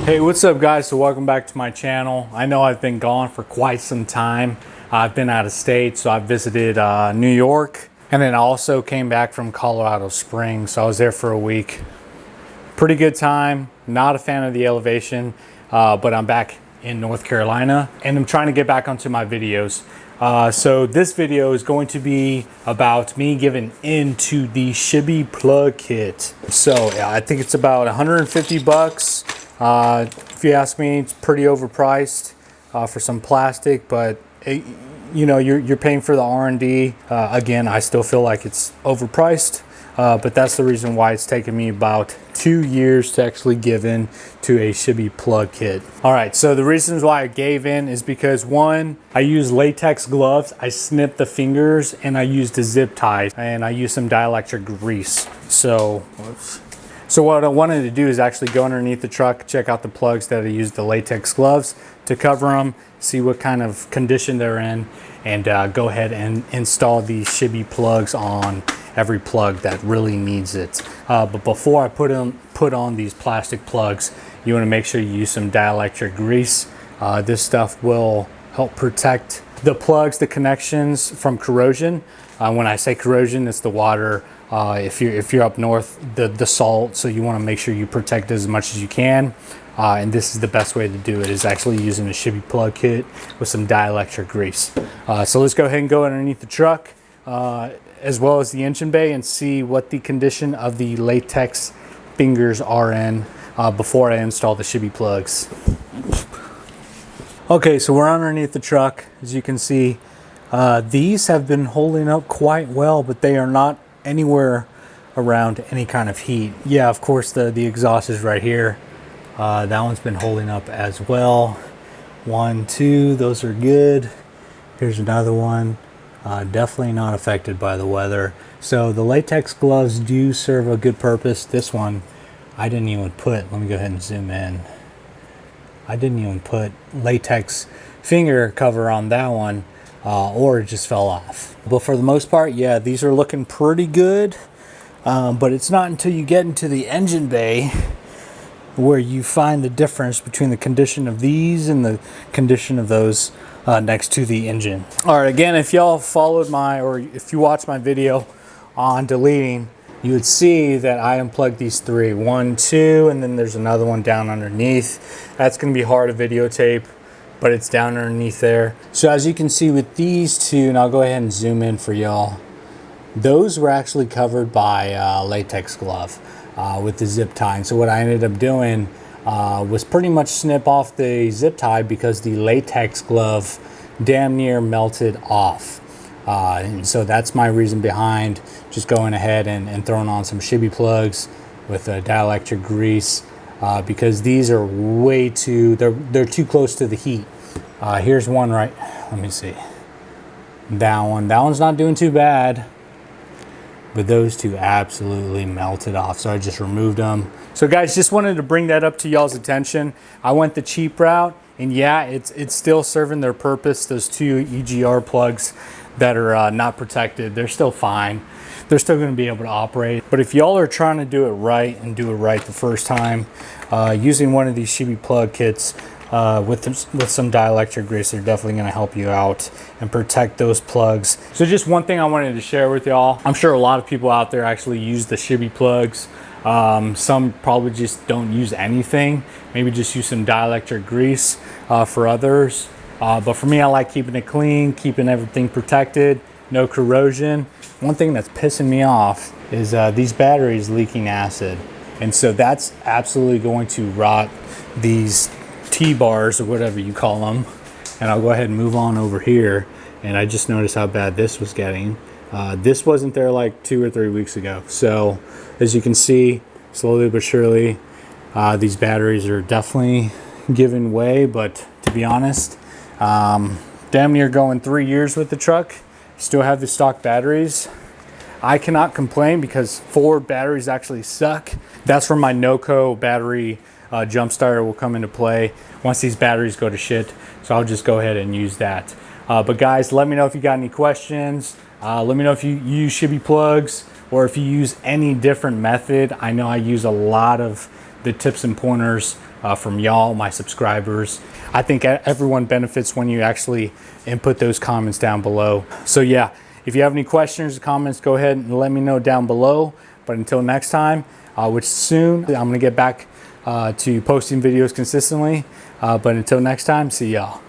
Hey, what's up guys? So welcome back to my channel. I know I've been gone for quite some time. I've been out of state, so I visited New York, and then I also came back from Colorado Springs. So I was there for a week. Pretty good time. Not a fan of the elevation, but I'm back in North Carolina and I'm trying to get back onto my videos. So this video is going to be about me giving into the Shibby plug kit. So yeah, I think it's about 150 bucks. If you ask me, it's pretty overpriced for some plastic, but you know, you're paying for the R&D. Again, I still feel like it's overpriced, but that's the reason why it's taken me about 2 years to actually give in to a Shibby plug kit. All right, so the reasons why I gave in is because one, I use latex gloves, I snip the fingers, and I used a zip tie, and I used some dielectric grease. So what I wanted to do is actually go underneath the truck, check out the plugs that I used the latex gloves to cover them, see what kind of condition they're in, and go ahead and install these Shibby plugs on every plug that really needs it. But before I put on these plastic plugs, you want to make sure you use some dielectric grease. This stuff will help protect the plugs, the connections from corrosion. When I say corrosion, it's the water. If you're up north, the salt, so you want to make sure you protect it as much as you can. And this is the best way to do it, is actually using a Shibby plug kit with some dielectric grease. So let's go ahead and go underneath the truck, as well as the engine bay, and see what the condition of the latex fingers are in before I install the Shibby plugs. Okay, so we're underneath the truck. As you can see, these have been holding up quite well, but they are not anywhere around any kind of heat. Yeah, of course the exhaust is right here. That one's been holding up as well. 1, 2, those are good. Here's another one. Definitely not affected by the weather. So the latex gloves do serve a good purpose. This one I didn't even put, let me go ahead and zoom in. I didn't even put latex finger cover on that one, or it just fell off. But for the most part, yeah, these are looking pretty good. But it's not until you get into the engine bay where you find the difference between the condition of these and the condition of those next to the engine. All right, again, if y'all followed or if you watched my video on deleting, you would see that I unplugged these 3, 1, 2, and then there's another one down underneath. That's gonna be hard to videotape, but it's down underneath there. So as you can see with these two, and I'll go ahead and zoom in for y'all, those were actually covered by latex glove with the zip tie. So what I ended up doing was pretty much snip off the zip tie because the latex glove damn near melted off. And so that's my reason behind just going ahead and throwing on some Shibby plugs with dielectric grease, because these are way too, they're too close to the heat. Here's one right, let me see. That one's not doing too bad, but those two absolutely melted off. So I just removed them. So guys, just wanted to bring that up to y'all's attention. I went the cheap route, and yeah, it's still serving their purpose. Those two EGR plugs that are not protected, they're still fine. They're still gonna be able to operate. But if y'all are trying to do it right and do it right the first time, using one of these Shibby plug kits with some dielectric grease, they're definitely going to help you out and protect those plugs. So just one thing I wanted to share with y'all. I'm sure a lot of people out there actually use the Shibby plugs. Some probably just don't use anything. Maybe just use some dielectric grease for others. But for me, I like keeping it clean, keeping everything protected, no corrosion. One thing that's pissing me off is these batteries leaking acid. And so that's absolutely going to rot these T-bars or whatever you call them. And I'll go ahead and move on over here. And I just noticed how bad this was getting. This wasn't there like 2 or 3 weeks ago. So as you can see, slowly but surely, these batteries are definitely giving way. But to be honest, damn near going 3 years with the truck. Still have the stock batteries. I cannot complain because Ford batteries actually suck. That's where my NOCO battery jump starter will come into play once these batteries go to shit. So I'll just go ahead and use that. But guys, let me know if you got any questions. Let me know if you use Shibby plugs or if you use any different method. I know I use a lot of the tips and pointers from y'all, my subscribers. I think everyone benefits when you actually input those comments down below. So yeah, if you have any questions or comments, go ahead and let me know down below. But until next time, which soon, I'm gonna get back to posting videos consistently. But until next time, see y'all.